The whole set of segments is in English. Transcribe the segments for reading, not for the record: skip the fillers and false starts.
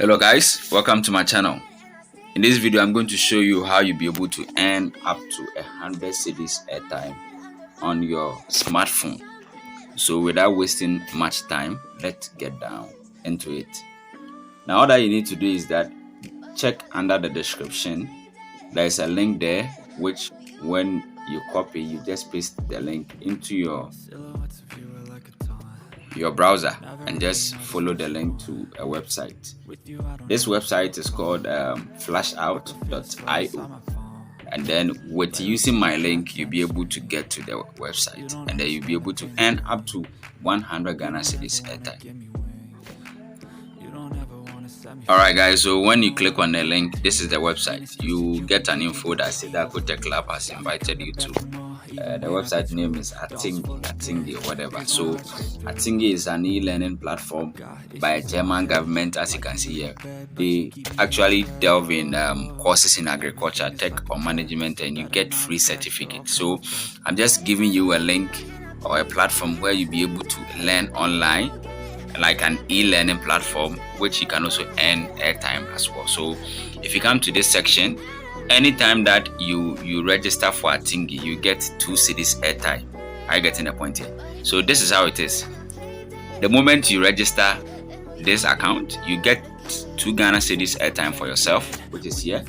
Hello guys, welcome to my channel. In this video I'm going to show you how you'll be able to earn up to 100 cedis airtime on your smartphone. So without wasting much time, let's get down into it. Now all that you need to do is that check under the description. There is a link there which when you copy, you just paste the link into your browser and just follow the link to a website. This website is called flashout.io, and then with using my link you'll be able to get to the website and then you'll be able to earn up to 100 Ghana cedis airtime. Alright guys, so when you click on the link, this is the website. You get an info that sidakotechlab has invited you to. The website name is Atingi or whatever. So Atingi is an e-learning platform by a German government, as you can see here. They actually delve in courses in agriculture, tech or management, and you get free certificates. So I'm just giving you a link or a platform where you'll be able to learn online, like an e-learning platform, which you can also earn airtime as well. So if you come to this section, anytime that you register for Atingi, you get 2 cedis airtime. Are you getting the point here? So this is how it is. The moment you register this account, you get 2 Ghana cedis airtime for yourself, which is here,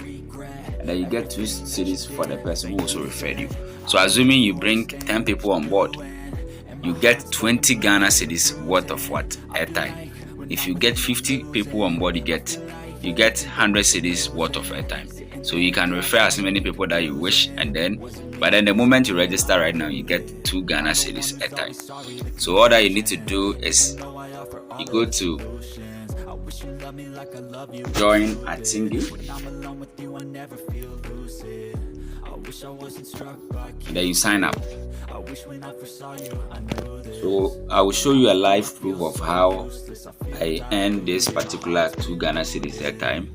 and then you get 2 cedis for the person who also referred you. So assuming you bring 10 people on board, you get 20 Ghana cedis worth of what? Airtime. If you get 50 people on board, you get 100 cedis worth of airtime. So you can refer as many people that you wish, and then the moment you register right now, you get 2 Ghana cedis airtime. So all that you need to do is you go to join Atingi, and then you sign up. So I will show you a live proof of how I earn this particular 2 Ghana cedis airtime,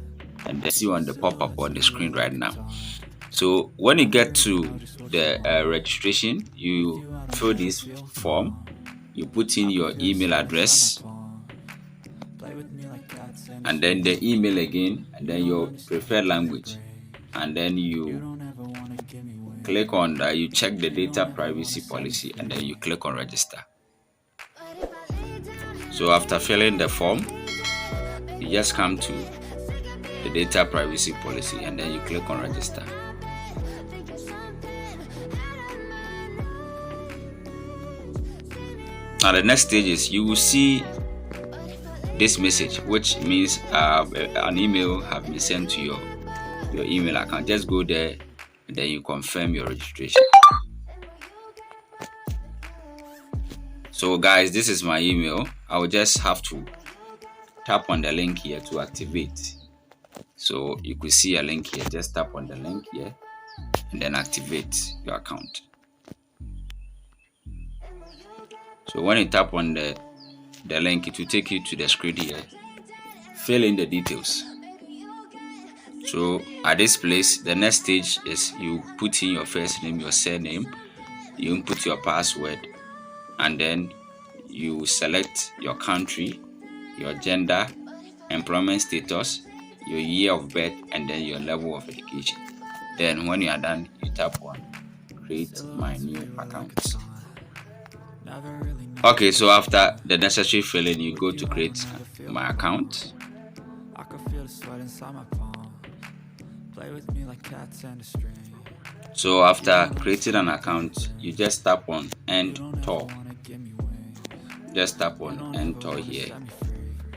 and then see on the pop-up on the screen right now. So when you get to the registration, you fill this form, you put in your email address, and then the email again, and then your preferred language, and then you click on that, you check the data privacy policy, and then you click on register. So after filling the form, you just come to the data privacy policy, and then you click on register. Now the next stage is you will see this message, which means an email have been sent to your email account. Just go there and then you confirm your registration. So guys, this is my email. I will just have to tap on the link here to activate. So you could see a link here. Just tap on the link here and then activate your account. So when you tap on the link, it will take you to the screen here. Fill in the details. So at this place, the next stage is you put in your first name, your surname, you input your password, and then you select your country, your gender, employment status, your year of birth, and then your level of education. Then when you are done, you tap on create my new account. Okay, so after the necessary filling, you go to create my account. So after creating an account, you just tap on end tour. Just tap on end tour here.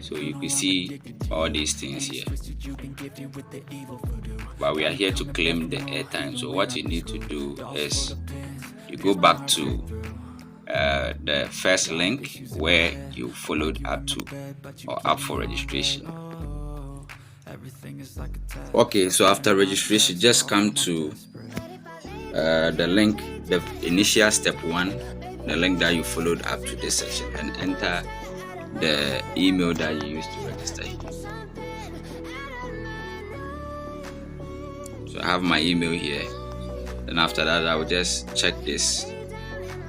So you can see all these things here. But we are here to claim the airtime. So what you need to do is you go back to the first link where you followed up to or up for registration. Okay, so after registration, just come to the link, the initial step 1, the link that you followed up to this section, and enter the email that you used to register. So I have my email here. Then after that, I will just check this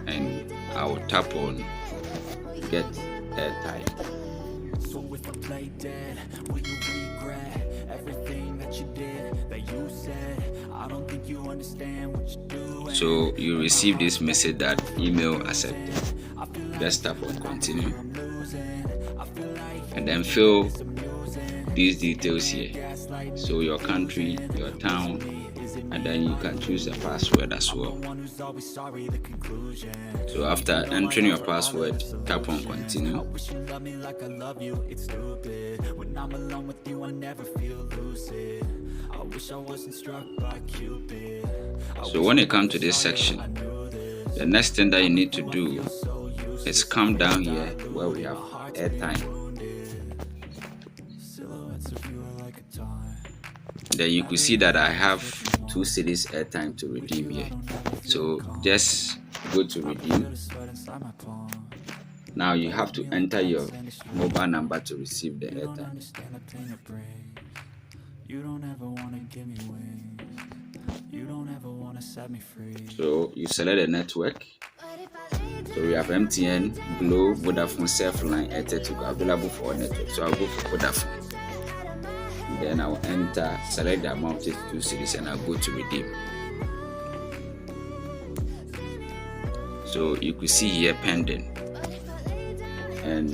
and I will tap on get airtime. So if I play dead, will you So you receive this message that email accepted. Just tap on continue and then fill these details here. So your country, your town, and then you can choose a password as well. So after entering your password, tap on continue. So when you come to this section, the next thing that you need to do is come down here where we have airtime. Then you could see that I have 2 cedis airtime to redeem here. So just go to redeem. Now you have to enter your mobile number to receive the airtime. So you select the network. So we have MTN, Glo, Vodafone, Selfline, Airtel available for all network. So I'll go for Vodafone. Then I'll enter, select the amount of 2 cedis and I'll go to redeem. So you could see here pending, and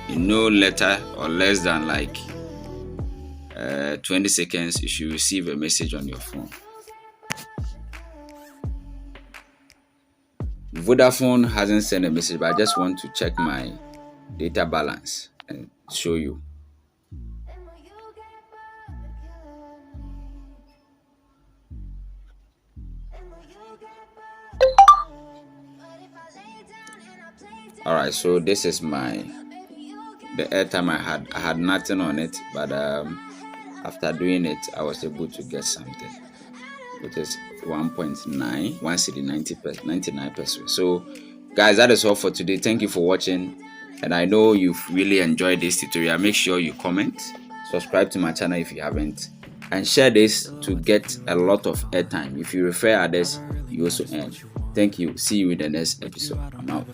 in no later or less than like 20 seconds you should receive a message on your phone. Vodafone hasn't sent a message, but I just want to check my data balance and show you. Alright, so this is the airtime I had nothing on it, but after doing it I was able to get something, which is 1.9 1 cedi 99%. So guys, that is all for today. Thank you for watching, and I know you've really enjoyed this tutorial. Make sure you comment, subscribe to my channel if you haven't, and share this to get a lot of airtime. If you refer others, you also earn. Thank you. See you in the next episode. I'm out.